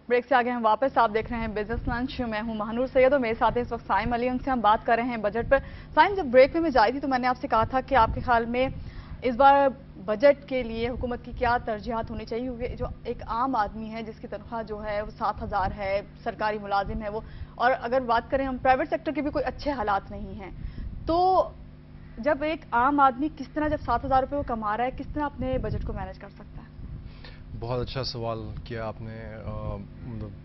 Break سے آگے ہم واپس آپ دیکھ رہے ہیں بزنس لنچ. میں ہوں مہنور سید اور میرے ساتھ اس وقت سائم علی. ان سے ہم بات کر رہے ہیں بجٹ پر. سائم, جب بریک میں جائی تھی تو میں نے آپ سے کہا تھا کہ آپ کے خیال میں اس بار بجٹ کے لیے حکومت کی کیا ترجیحات ہونی چاہیے, کیونکہ جو ایک عام آدمی ہے جس کی تنخواہ جو ہے وہ 7,000 ہے, سرکاری ملازم ہے وہ, اور اگر بات کریں ہم پرائیویٹ سیکٹر کے بھی کوئی اچھے حالات نہیں ہیں, تو جب ایک عام آدمی کس طرح جب 7,000 روپے وہ کما رہا ہے کس طرح اپنے بجٹ کو مینج کر سکتا ہے؟ بہت اچھا سوال کیا آپ نے.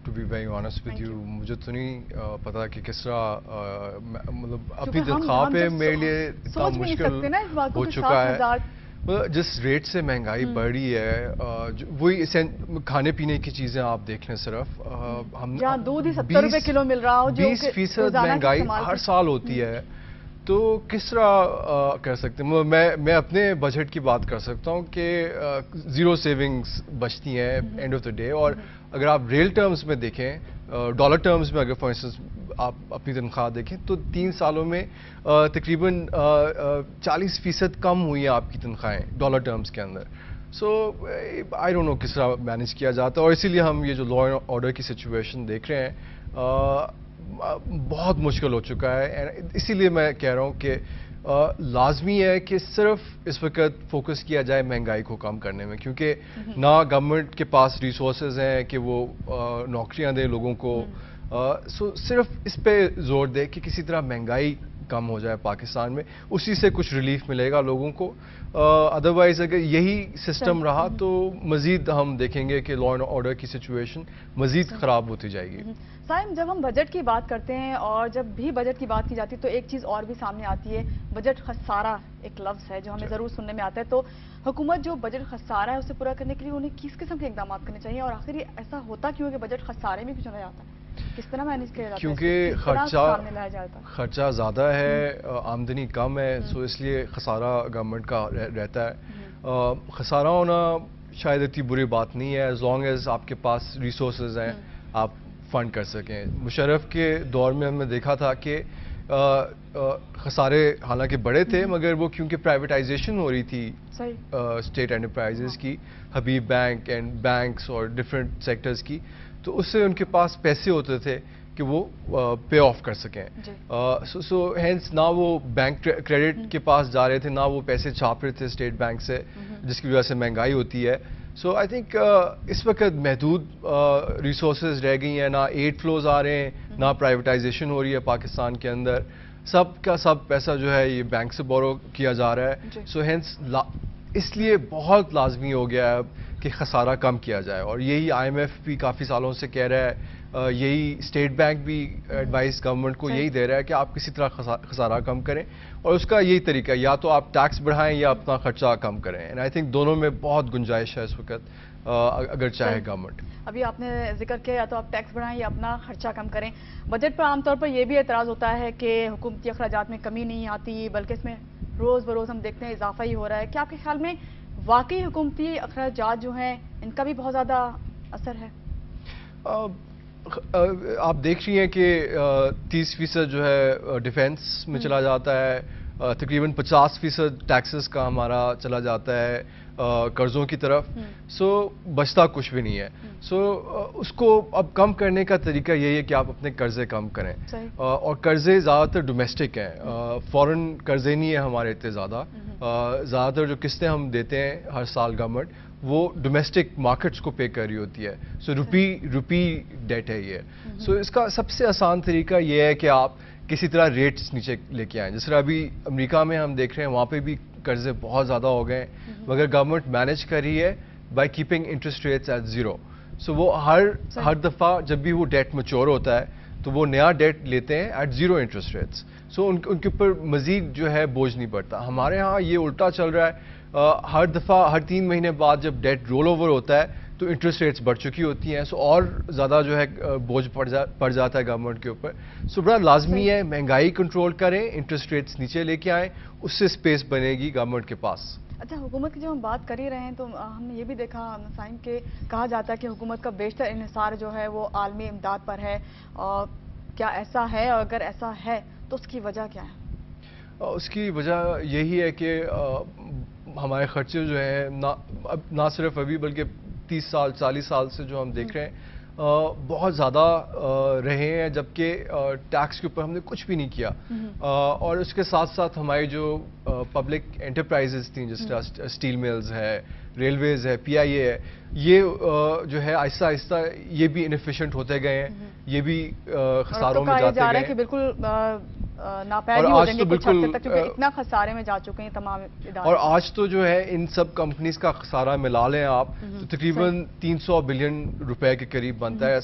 To be very honest with you, مجھے تو نہیں پتا کہ کس طرح مطلب اپنی تنخواہ پہ میرے لیے اتنا مشکل ہو چکا ہے. جس ریٹ سے مہنگائی بڑھ رہی ہے, وہی کھانے پینے کی چیزیں آپ دیکھ لیں, صرف ہم دودھ ہی 70 روپے کلو مل رہا ہو, 20% مہنگائی ہر سال ہوتی ہے, تو کس طرح کر سکتے ہیں؟ میں اپنے بجٹ کی بات کر سکتا ہوں کہ زیرو سیونگز بچتی ہیں اینڈ آف دا ڈے. اور اگر آپ ریل ٹرمز میں دیکھیں, ڈالر ٹرمز میں اگر فار انسٹنس آپ اپنی تنخواہ دیکھیں تو 3 سالوں میں تقریباً 40% کم ہوئی ہیں آپ کی تنخواہیں ڈالر ٹرمز کے اندر. سو آئی ڈونٹ نو کس طرح مینیج کیا جاتا ہے, اور اسی لیے ہم یہ جو لا اینڈ آرڈر کی سچویشن دیکھ رہے ہیں بہت مشکل ہو چکا ہے. اسی لیے میں کہہ رہا ہوں کہ لازمی ہے کہ صرف اس وقت فوکس کیا جائے مہنگائی کو کم کرنے میں, کیونکہ نہ گورنمنٹ کے پاس ریسورسز ہیں کہ وہ نوکریاں دے لوگوں کو. سو صرف اس پہ زور دے کہ کسی طرح مہنگائی کم ہو جائے پاکستان میں, اسی سے کچھ ریلیف ملے گا لوگوں کو. ادروائز اگر یہی سسٹم رہا تو مزید ہم دیکھیں گے کہ لا اینڈ آرڈر کی سچویشن مزید خراب ہوتی جائے گی. سائم, جب ہم بجٹ کی بات کرتے ہیں اور جب بھی بجٹ کی بات کی جاتی ہے تو ایک چیز اور بھی سامنے آتی ہے, بجٹ خسارہ ایک لفظ ہے جو ہمیں ضرور سننے میں آتا ہے. تو حکومت جو بجٹ خسارہ ہے اسے پورا کرنے کے لیے انہیں کس قسم کے اقدامات کرنے چاہیے, اور آخر یہ ایسا ہوتا کیوں ہے کہ بجٹ خسارے میں کیوں چلا جاتا ہے, کس طرح مینیج کیا جاتا ہے؟ کیونکہ خرچہ زیادہ ہے, آمدنی کم ہے, سو اس لیے خسارہ گورنمنٹ کا رہتا ہے. خسارہ ہونا شاید اتنی بری بات نہیں ہے, ایز لانگ ایز آپ کے پاس ریسورسز ہیں آپ فنڈ کر سکیں. مشرف کے دور میں ہم نے دیکھا تھا کہ خسارے حالانکہ بڑے تھے, مگر وہ کیونکہ پرائیویٹائزیشن ہو رہی تھی اسٹیٹ انٹرپرائزز کی, حبیب بینک اینڈ بینکس اور ڈفرینٹ سیکٹرز کی, تو اس سے ان کے پاس پیسے ہوتے تھے کہ وہ پے آف کر سکیں. سو ہینس نہ وہ بینک کریڈٹ کے پاس جا رہے تھے, نہ وہ پیسے چھاپ رہے تھے اسٹیٹ بینک سے, جس کی وجہ سے مہنگائی ہوتی ہے. سو آئی تھنک اس وقت محدود ریسورسز رہ گئی ہیں, نہ ایڈ فلوز آ رہے ہیں, نہ پرائیویٹائزیشن ہو رہی ہے پاکستان کے اندر, سب کا سب پیسہ جو ہے یہ بینک سے بورو کیا جا رہا ہے. سو ہینس اس لیے بہت لازمی ہو گیا ہے اب کہ خسارہ کم کیا جائے, اور یہی آئی ایم ایف بھی کافی سالوں سے کہہ رہا ہے, یہی اسٹیٹ بینک بھی ایڈوائز گورنمنٹ کو یہی دے رہا ہے کہ آپ کسی طرح خسارہ کم کریں, اور اس کا یہی طریقہ یا تو آپ ٹیکس بڑھائیں یا اپنا خرچہ کم کریں. اینڈ آئی تھنک دونوں میں بہت گنجائش ہے اس وقت اگر چاہے گورنمنٹ. ابھی آپ نے ذکر کیا یا تو آپ ٹیکس بڑھائیں یا اپنا خرچہ کم کریں. بجٹ پر عام طور پر یہ بھی اعتراض ہوتا ہے کہ حکومتی اخراجات میں کمی نہیں آتی, بلکہ اس میں روز بروز ہم دیکھتے ہیں اضافہ ہی ہو رہا ہے. کیا آپ کے خیال میں واقعی حکومتی اخراجات جو ہیں ان کا بھی بہت زیادہ اثر ہے؟ آپ دیکھ رہی ہیں کہ 30% جو ہے ڈیفینس میں چلا جاتا ہے, تقریباً 50% ٹیکسز کا ہمارا چلا جاتا ہے قرضوں کی طرف. سو بچتا کچھ بھی نہیں ہے. سو اس کو اب کم کرنے کا طریقہ یہی ہے کہ آپ اپنے قرضے کم کریں, اور قرضے زیادہ تر ڈومیسٹک ہیں, فورن قرضے نہیں ہیں ہمارے اتنے زیادہ. زیادہ تر جو قسطیں ہم دیتے ہیں ہر سال گورنمنٹ وہ ڈومیسٹک مارکیٹس کو پے کر رہی ہوتی ہے. سو روپی ڈیٹ ہے یہ. سو اس کا سب سے آسان طریقہ یہ ہے کہ آپ کسی طرح ریٹس نیچے لے کے آئیں. جس طرح ابھی امریکہ میں ہم دیکھ رہے ہیں وہاں پہ بھی قرضے بہت زیادہ ہو گئے ہیں, مگر گورنمنٹ مینیج کر رہی ہے by keeping interest rates at zero. So وہ ہر دفعہ جب بھی وہ ڈیٹ میچور ہوتا ہے تو وہ نیا ڈیٹ لیتے ہیں ایٹ زیرو انٹرسٹ ریٹس. سو ان کے اوپر مزید جو ہے بوجھ نہیں پڑتا. ہمارے ہاں یہ الٹا چل رہا ہے, ہر دفعہ ہر 3 مہینے بعد جب ڈیٹ رول اوور ہوتا ہے تو انٹرسٹ ریٹس بڑھ چکی ہوتی ہیں. سو اور زیادہ جو ہے بوجھ پڑ جاتا ہے گورنمنٹ کے اوپر. سو بڑا لازمی ہے مہنگائی کنٹرول کریں, انٹرسٹ ریٹس نیچے لے کے آئیں, اس سے اسپیس بنے گی گورنمنٹ کے پاس. اچھا, حکومت کی جب ہم بات کر ہی رہے ہیں تو ہم نے یہ بھی دیکھا سائن کہ کہا جاتا ہے کہ حکومت کا بیشتر انحصار جو ہے وہ عالمی امداد پر ہے. کیا ایسا ہے, اور اگر ایسا ہے تو اس کی وجہ کیا ہے؟ اس کی وجہ یہی ہے کہ ہمارے خرچے جو ہیں نہ صرف ابھی بلکہ 30 سال 40 سال سے جو ہم دیکھ رہے ہیں بہت زیادہ رہے ہیں، جبکہ ٹیکس کے اوپر ہم نے کچھ بھی نہیں کیا. اور اس کے ساتھ ساتھ ہماری جو پبلک انٹرپرائزز تھیں، جس طرح اسٹیل ملز ہے، ریلویز ہے، پی آئی اے ہے، یہ جو ہے آہستہ آہستہ یہ بھی انفیشینٹ ہوتے گئے ہیں، یہ بھی خساروں میں جاتے گئے ہیں. کہ بالکل ناپید ہو جائیں گے کچھ حد تک، کیونکہ اتنا خسارے میں جا چکے ہیں تمام ادارے. اور آج تو جو ہے ان سب کمپنیز کا خسارہ ملا لیں آپ تو تقریباً 300 بلین روپے کے قریب بنتا ہے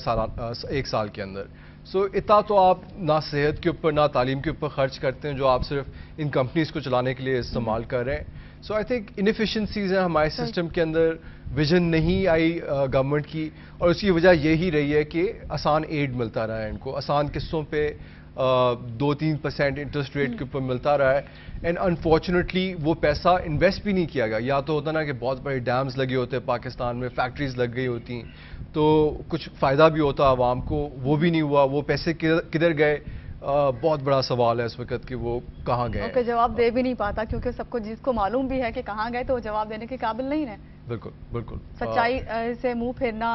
ایک سال کے اندر. سو اتنا تو آپ نہ صحت کے اوپر نہ تعلیم کے اوپر خرچ کرتے ہیں، جو آپ صرف ان کمپنیز کو چلانے کے لیے استعمال کر رہے ہیں. سو آئی تھنک انیفیشنسیز ہیں ہمارے سسٹم کے اندر، ویژن نہیں آئی گورنمنٹ کی، اور اس کی وجہ یہی رہی ہے کہ آسان ایڈ ملتا رہا ہے ان کو، آسان قسطوں پہ 2-3% انٹرسٹ ریٹ کے اوپر ملتا رہا ہے. اینڈ انفارچونیٹلی وہ پیسہ انویسٹ بھی نہیں کیا گیا. یا تو ہوتا نا کہ بہت بڑے ڈیمز لگے ہوتے پاکستان میں، فیکٹریز لگ گئی ہوتی تو کچھ فائدہ بھی ہوتا عوام کو، وہ بھی نہیں ہوا. وہ پیسے کدھر گئے، بہت بڑا سوال ہے اس وقت کہ وہ کہاں گئے. اوکے، جواب دے بھی نہیں پاتا کیونکہ سب کو جس کو معلوم بھی ہے کہ کہاں گئے تو وہ جواب دینے کے قابل نہیں ہے. بالکل بالکل. سچائی سے منہ پھیرنا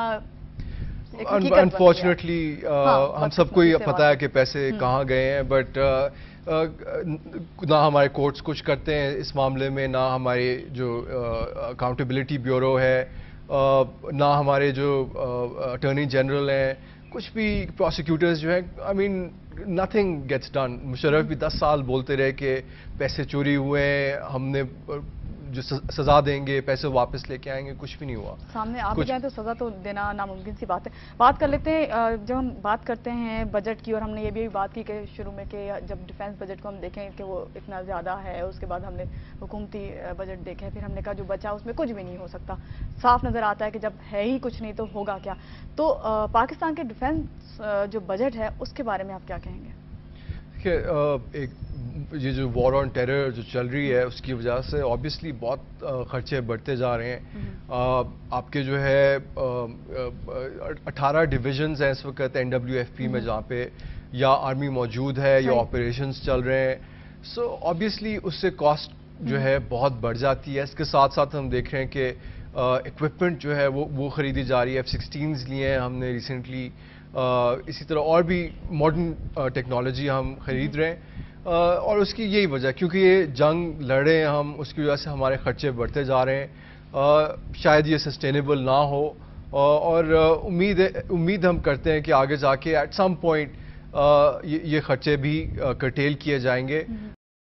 انفارچونیٹلی ہم سب کو یہ پتا ہے کہ پیسے کہاں گئے ہیں، بٹ نہ ہمارے کورٹس کچھ کرتے ہیں اس معاملے میں، نہ ہمارے جو اکاؤنٹیبلٹی بیورو ہے، نہ ہمارے جو اٹارنی جنرل ہیں، کچھ بھی پروسیکیوٹرز جو ہیں. آئی مین نتھنگ گیٹس ڈن. مشرف بھی 10 سال بولتے رہے کہ پیسے چوری ہوئے ہیں، ہم نے جو سزا دیں گے، پیسے واپس لے کے آئیں گے، کچھ بھی نہیں ہوا. سامنے آ بھی جائیں تو سزا تو دینا ناممکن سی بات ہے. بات کر لیتے ہیں، جب ہم بات کرتے ہیں بجٹ کی، اور ہم نے یہ بھی بات کی کہ شروع میں کہ جب ڈیفنس بجٹ کو ہم دیکھیں کہ وہ اتنا زیادہ ہے، اس کے بعد ہم نے حکومتی بجٹ دیکھے، پھر ہم نے کہا جو بچا اس میں کچھ بھی نہیں ہو سکتا. صاف نظر آتا ہے کہ جب ہے ہی کچھ نہیں تو ہوگا کیا. تو پاکستان کے ڈیفنس جو بجٹ ہے اس کے بارے میں آپ کیا کہیں گے؟ ایک یہ جو وار آن ٹیرر جو چل رہی ہے اس کی وجہ سے آبویسلی بہت خرچے بڑھتے جا رہے ہیں. آپ کے جو ہے 18 ڈویژنز ہیں اس وقت NWFP میں، جہاں پہ یا آرمی موجود ہے یا آپریشنز چل رہے ہیں. سو آبویسلی اس سے کاسٹ جو ہے بہت بڑھ جاتی ہے. اس کے ساتھ ساتھ ہم دیکھ رہے ہیں کہ اکوپمنٹ جو ہے وہ خریدی جا رہی ہے. F-16s لیے ہیں ہم نے ریسنٹلی، اسی طرح اور بھی ماڈرن ٹیکنالوجی ہم خرید رہے ہیں. اور اس کی یہی وجہ، کیونکہ یہ جنگ لڑ رہے ہیں ہم، اس کی وجہ سے ہمارے خرچے بڑھتے جا رہے ہیں. شاید یہ سسٹینیبل نہ ہو، اور امید ہم کرتے ہیں کہ آگے جا کے ایٹ سم پوائنٹ یہ خرچے بھی کرٹیل کیے جائیں گے.